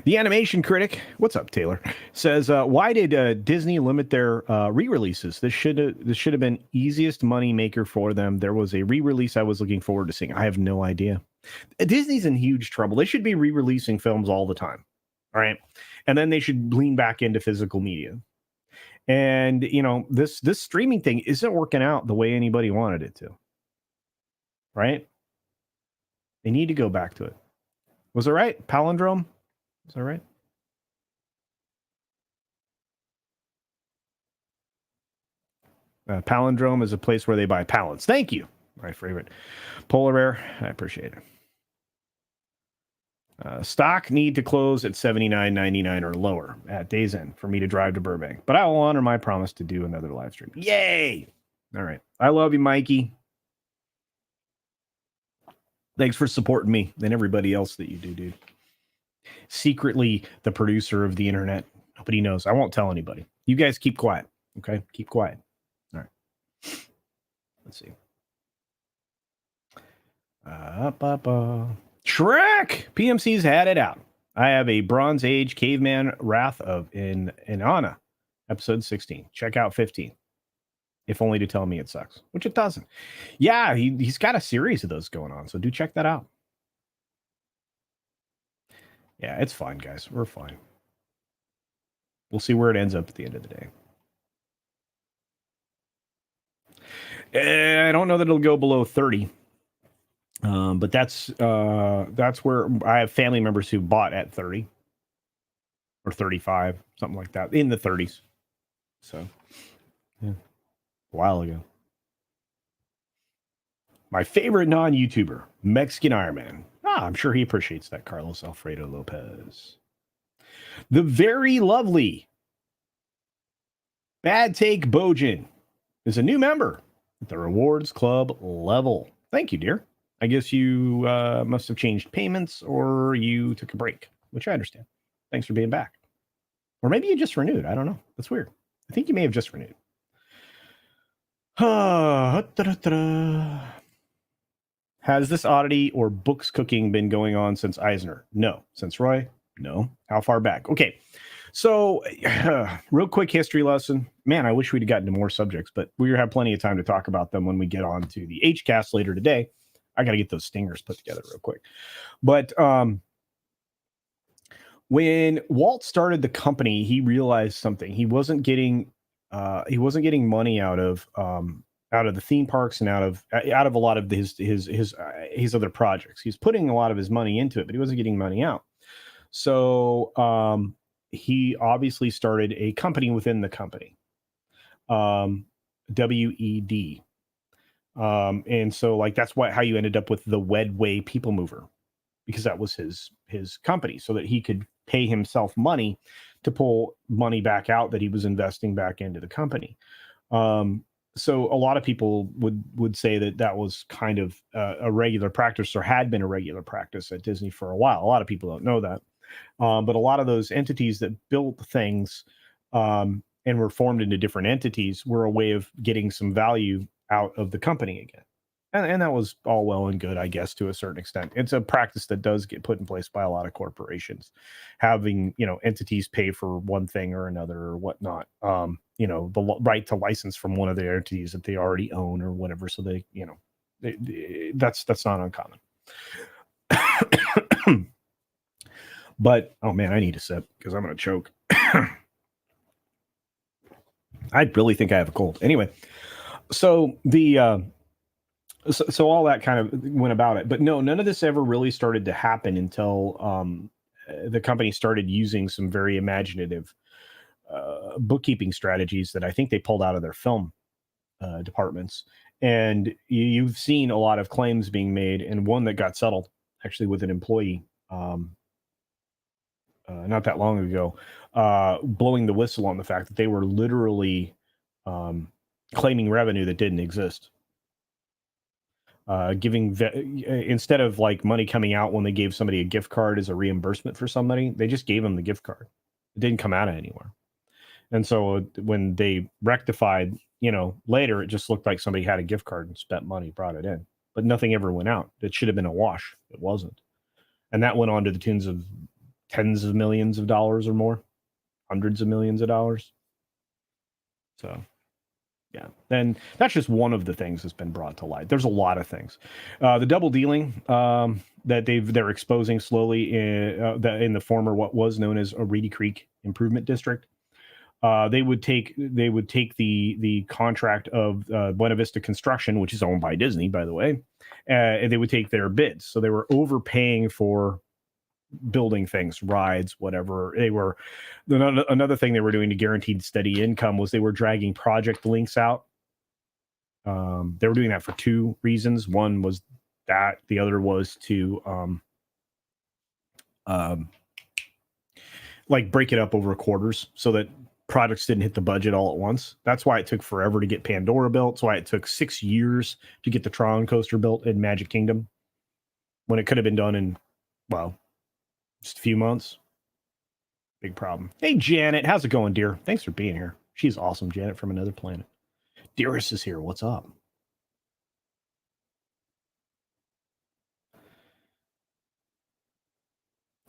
A: The animation critic, what's up, Taylor, says, why did Disney limit their re-releases? This should have been easiest money maker for them. There was a re-release I was looking forward to seeing. I have no idea. Disney's in huge trouble. They should be re-releasing films all the time. All right. And then they should lean back into physical media. And, you know, this streaming thing isn't working out the way anybody wanted it to. Right? They need to go back to it. Was it right? Palindrome? Is that right? Palindrome is a place where they buy pallets. Thank you. My favorite. Polar Bear, I appreciate it. Stock need to close at $79.99 or lower at day's end for me to drive to Burbank. But I will honor my promise to do another live stream. Yay! All right. I love you, Mikey. Thanks for supporting me and everybody else that you do, dude. Secretly the producer of the internet. Nobody knows. I won't tell anybody. You guys keep quiet. Okay? Keep quiet. All right. Let's see. Shrek! PMC's had it out. I have a Bronze Age Caveman Wrath of Inanna, episode 16. Check out 15. If only to tell me it sucks, which it doesn't. Yeah, he's got a series of those going on, so do check that out. Yeah, it's fine, guys. We're fine. We'll see where it ends up at the end of the day. I don't know that it'll go below 30. But that's where I have family members who bought at 30 or 35, something like that, in the 30s. So, yeah, a while ago. My favorite non-YouTuber, Mexican Iron Man. I'm sure he appreciates that, Carlos Alfredo Lopez. The very lovely Bad Take Bojin is a new member. at the Rewards Club level. Thank you, dear. I guess you must have changed payments or you took a break, which I understand. Thanks for being back. Or maybe you just renewed. I don't know. That's weird. I think you may have just renewed. Has this oddity or books cooking been going on since Eisner? No. Since Roy? No. How far back? Okay. So, real quick history lesson. Man, I wish we'd have gotten to more subjects, but we have plenty of time to talk about them when we get on to the HCast later today. I got to get those stingers put together real quick. But when Walt started the company, he realized something. He wasn't getting money out of the theme parks and out of a lot of his other projects. He's putting a lot of his money into it, but he wasn't getting money out. So he obviously started a company within the company, WED. And so like that's how you ended up with the Wedway People Mover, because that was his company, so that he could pay himself money to pull money back out that he was investing back into the company. So a lot of people would say that was kind of a regular practice, or had been a regular practice at Disney for a while. A lot of people don't know that. But a lot of those entities that built things and were formed into different entities were a way of getting some value out of the company again. And that was all well and good, I guess, to a certain extent. It's a practice that does get put in place by a lot of corporations, having, entities pay for one thing or another or whatnot. The right to license from one of their entities that they already own or whatever. So that's not uncommon. But, oh man, I need a sip because I'm going to choke. I really think I have a cold. Anyway, so So all that kind of went about it. But no, none of this ever really started to happen until the company started using some very imaginative bookkeeping strategies that I think they pulled out of their film departments. And you've seen a lot of claims being made, and one that got settled actually with an employee not that long ago, blowing the whistle on the fact that they were literally claiming revenue that didn't exist. Instead of like money coming out when they gave somebody a gift card as a reimbursement for somebody, they just gave them the gift card. It didn't come out of anywhere. And so when they rectified, later, it just looked like somebody had a gift card and spent money, brought it in, but nothing ever went out. It should have been a wash. It wasn't. And that went on to the tunes of tens of millions of dollars or more, hundreds of millions of dollars. So yeah, and that's just one of the things that's been brought to light. There's a lot of things. The double dealing that they're exposing slowly in the former what was known as a Reedy Creek Improvement District. They would take the contract of Buena Vista Construction, which is owned by Disney, by the way, and they would take their bids. So they were overpaying for building things, rides, whatever. Another thing they were doing to guarantee steady income was they were dragging project links out. They were doing that for two reasons. One was that, the other was to like break it up over quarters so that projects didn't hit the budget all at once. That's why it took forever to get Pandora built. That's why it took 6 years to get the Tron coaster built in Magic Kingdom, when it could have been done in, well, just a few months. Big problem. Hey, Janet. How's it going, dear? Thanks for being here. She's awesome, Janet from another planet. Dearest is here. What's up?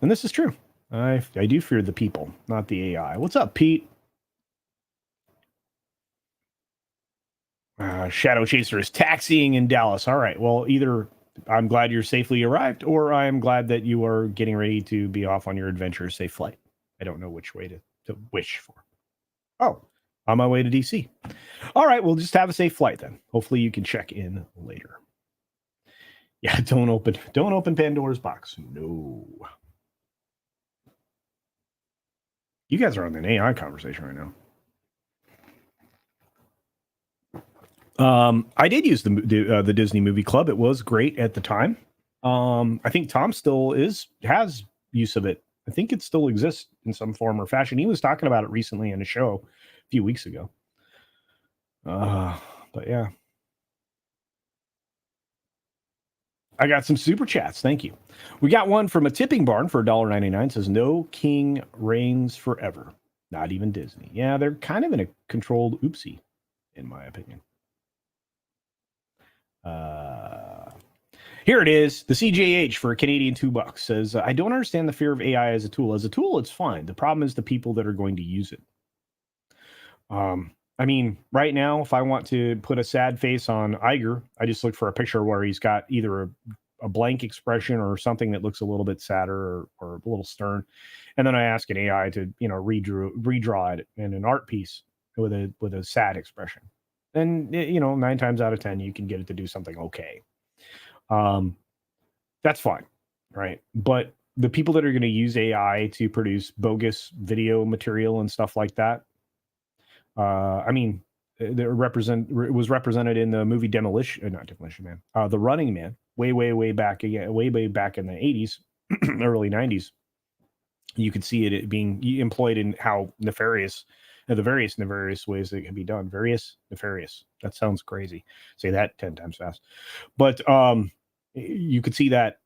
A: And this is true. I do fear the people, not the AI. What's up, Pete? Shadow Chaser is taxiing in Dallas. All right. Well, either I'm glad you're safely arrived, or I'm glad that you are getting ready to be off on your adventure. Safe flight. I don't know which way to wish for. Oh, on my way to DC. All right. We'll just have a safe flight then. Hopefully you can check in later. Yeah. Don't open Pandora's box. No. You guys are on an AI conversation right now. I did use the Disney Movie Club. It was great at the time. I think Tom still has use of it. I think it still exists in some form or fashion. He was talking about it recently in a show a few weeks ago. But yeah. I got some super chats. Thank you. We got one from a tipping barn for $1.99. Says, no king reigns forever. Not even Disney. Yeah, they're kind of in a controlled oopsie, in my opinion. Here it is. The CJH for a Canadian $2 says, I don't understand the fear of AI as a tool. As a tool, it's fine. The problem is the people that are going to use it. I mean, right now, if I want to put a sad face on Iger, I just look for a picture where he's got either a blank expression or something that looks a little bit sadder or a little stern. And then I ask an AI to, redraw it in an art piece with a sad expression. And, 9 times out of 10, you can get it to do something okay. That's fine, right? But the people that are going to use AI to produce bogus video material and stuff like that, I mean, it was represented in the movie not Demolition Man, The Running Man, way back again, way back in the 80s, early 90s. You could see it being employed in how nefarious, the various nefarious ways that it can be done. Various nefarious. That sounds crazy. Say that 10 times fast. But you could see that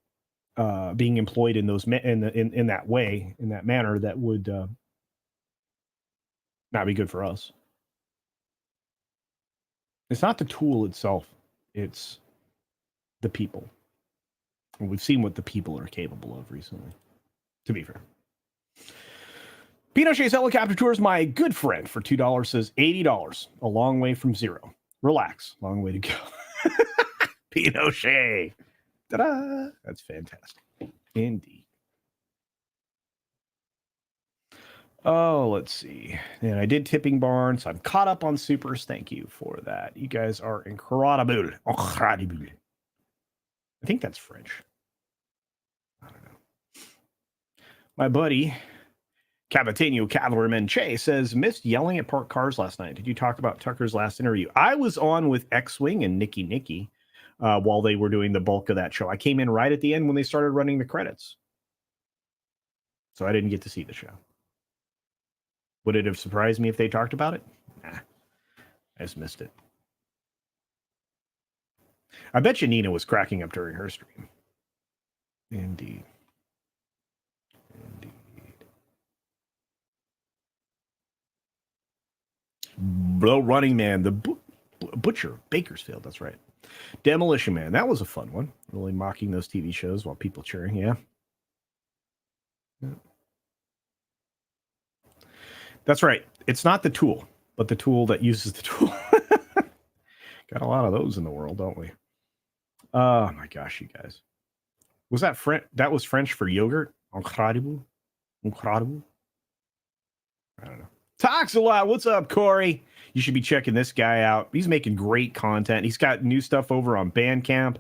A: being employed in those in that way, in that manner, that would not be good for us. It's not the tool itself, it's the people. And we've seen what the people are capable of recently, to be fair. Pinochet's Helicopter Tours, my good friend, for $2 says $80, a long way from zero. Relax, long way to go. Pinochet. Ta-da! That's fantastic. Indeed. Oh, let's see. And I did Tipping Barn, so I'm caught up on supers. Thank you for that. You guys are incredible. Incredible. I think that's French. I don't know. My buddy, Capitano Cavalryman Che, says, missed yelling at parked cars last night. Did you talk about Tucker's last interview? I was on with X-Wing and Nikki while they were doing the bulk of that show. I came in right at the end when they started running the credits. So I didn't get to see the show. Would it have surprised me if they talked about it? Nah, I just missed it. I bet you Nina was cracking up during her stream. Indeed. Blow Running Man, the Butcher, Bakersfield, that's right. Demolition Man, that was a fun one. Really mocking those TV shows while people cheering, yeah. That's right. It's not the tool, but the tool that uses the tool. Got a lot of those in the world, don't we? Oh my gosh, you guys. Was that French? That was French for yogurt? Incredible. Incredible. I don't know. Talks a lot. What's up, Corey? You should be checking this guy out. He's making great content. He's got new stuff over on Bandcamp.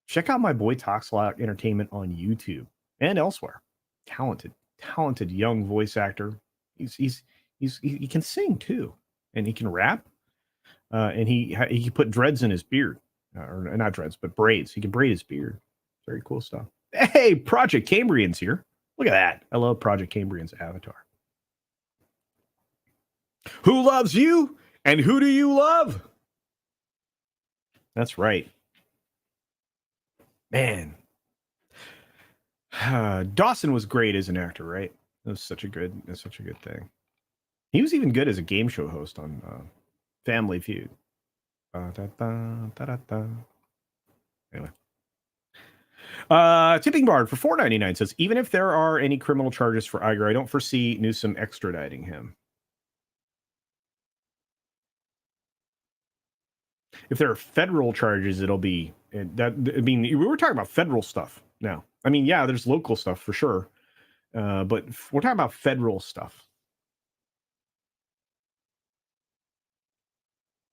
A: Check out my boy Talks a Lot Entertainment on YouTube and elsewhere. Talented young voice actor. He can sing too, and he can rap. And he put dreads in his beard, or not dreads, but braids. He can braid his beard. Very cool stuff. Hey, Project Cambrian's here. Look at that. I love Project Cambrian's avatar. Who loves you, and who do you love? That's right. Man. Dawson was great as an actor, right? That was such a good thing. He was even good as a game show host on Family Feud. Anyway. Tipping Bard for $4.99 says, even if there are any criminal charges for Iger, I don't foresee Newsom extraditing him. If there are federal charges, it'll be that. I mean, we were talking about federal stuff now. I mean, yeah, there's local stuff for sure, but we're talking about federal stuff.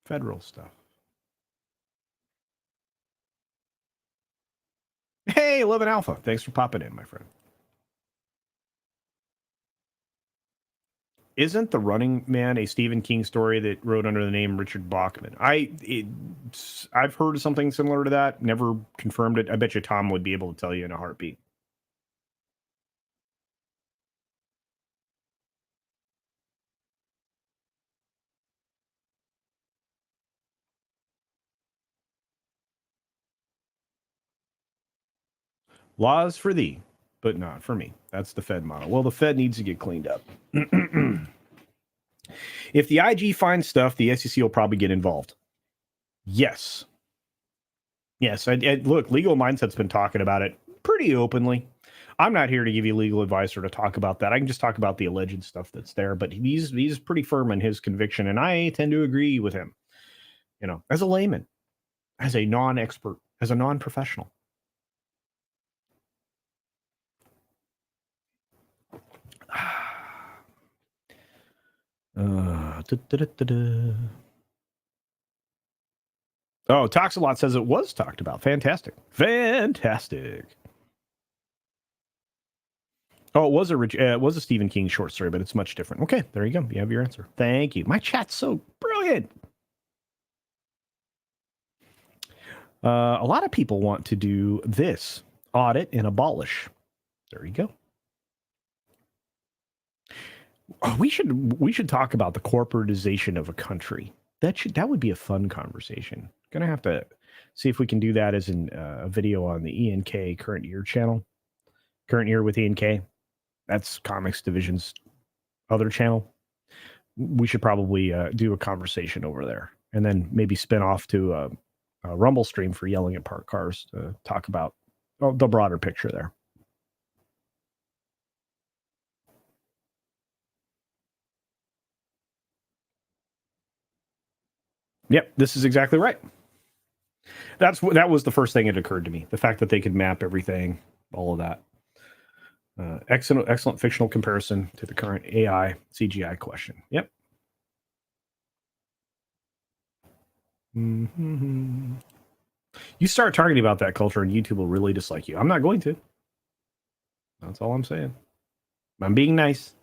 A: Federal stuff. Hey, 11 Alpha. Thanks for popping in, my friend. Isn't The Running Man a Stephen King story that wrote under the name Richard Bachman? I've heard of something similar to that. Never confirmed it. I bet you Tom would be able to tell you in a heartbeat. Laws for thee, but not for me. That's the Fed model. Well, the Fed needs to get cleaned up. If the IG finds stuff, the SEC will probably get involved. Yes. Yes. Look, Legal Mindset's been talking about it pretty openly. I'm not here to give you legal advice or to talk about that. I can just talk about the alleged stuff that's there. But he's pretty firm in his conviction, and I tend to agree with him. You know, as a layman, as a non-expert, as a non-professional. Oh, Talks a Lot says it was talked about. Fantastic. Fantastic. Oh, it was a Stephen King short story, but it's much different. Okay, there you go. You have your answer. Thank you. My chat's so brilliant. A lot of people want to do this: audit and abolish. There you go. Oh, we should talk about the corporatization of a country. That would be a fun conversation. Gonna have to see if we can do that as a video on the ENK Current Year channel. Current Year with ENK. That's Comics Division's other channel. We should probably do a conversation over there, and then maybe spin off to a Rumble stream for Yelling at Parked Cars to talk about the broader picture there. Yep, this is exactly right. That was the first thing that occurred to me. The fact that they could map everything, all of that. Excellent fictional comparison to the current AI CGI question. Yep. Mm-hmm. You start talking about that culture and YouTube will really dislike you. I'm not going to. That's all I'm saying. I'm being nice.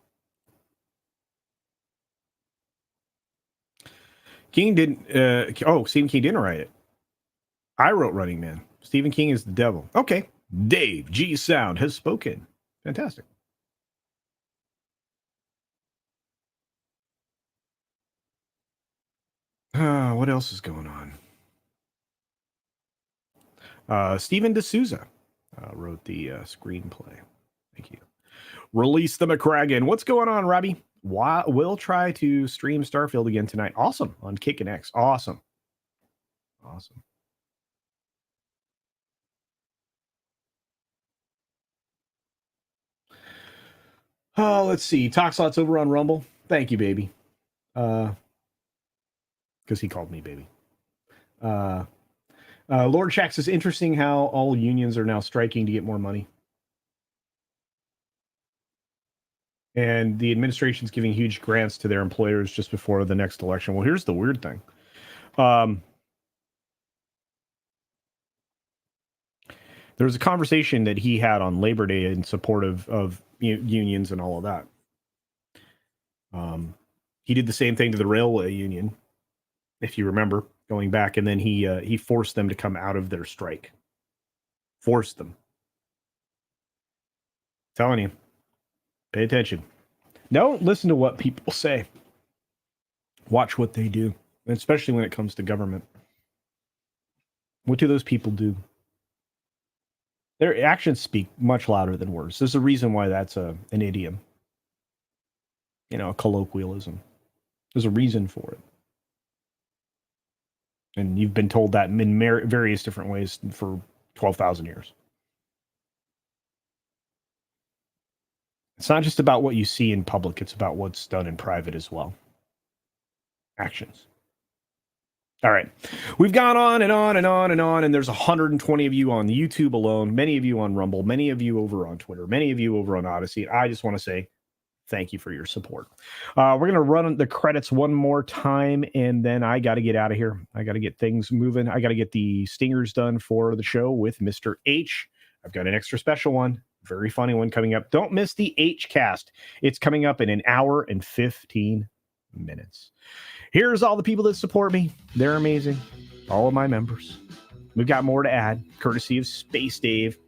A: King didn't. Stephen King didn't write it. I wrote Running Man. Stephen King is the devil. Okay. Dave G Sound has spoken. Fantastic. What else is going on? Stephen D'Souza wrote the screenplay. Thank you. Release the McCracken. What's going on, Robbie? We'll try to stream Starfield again tonight. Awesome. On Kick and X. Awesome. Oh, let's see. Talkslots over on Rumble. Thank you, baby. Because he called me baby. Lord Shax says, interesting how all unions are now striking to get more money. And the administration's giving huge grants to their employers just before the next election. Well, here's the weird thing. There was a conversation that he had on Labor Day in support of unions and all of that. He did the same thing to the railway union, if you remember, going back, and then he forced them to come out of their strike. Forced them. Telling you, pay attention. Don't listen to what people say. Watch what they do, especially when it comes to government. What do those people do? Their actions speak much louder than words. There's a reason why that's an idiom. A colloquialism. There's a reason for it. And you've been told that in various different ways for 12,000 years. It's not just about what you see in public. It's about what's done in private as well. Actions. All right. We've gone on and on and on and on, and there's 120 of you on YouTube alone, many of you on Rumble, many of you over on Twitter, many of you over on Odysee. I just want to say thank you for your support. We're going to run the credits one more time, and then I got to get out of here. I got to get things moving. I got to get the stingers done for the show with Mr. H. I've got an extra special one, very funny one coming up. Don't miss the H cast. It's coming up in an hour and 15 minutes. Here's all the people that support me. They're amazing. All of my members. We've got more to add, courtesy of Space Dave,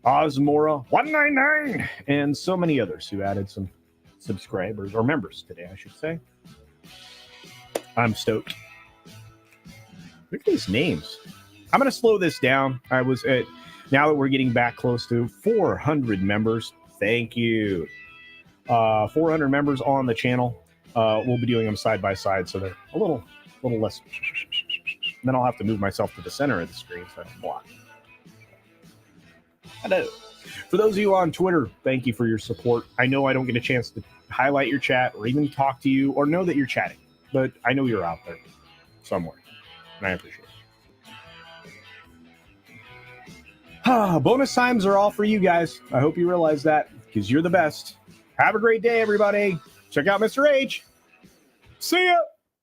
A: Osmora 199, and so many others who added some subscribers or members today, I should say. I'm stoked. Look at these names. I'm going to slow this down. Now that we're getting back close to 400 members, thank you. 400 members on the channel. We'll be doing them side by side, so they're a little less. And then I'll have to move myself to the center of the screen so I don't block. Hello. For those of you on Twitter, thank you for your support. I know I don't get a chance to highlight your chat or even talk to you or know that you're chatting, but I know you're out there somewhere, and I appreciate it. Bonus times are all for you guys. I hope you realize that, because you're the best. Have a great day, everybody. Check out Mr. H. See ya.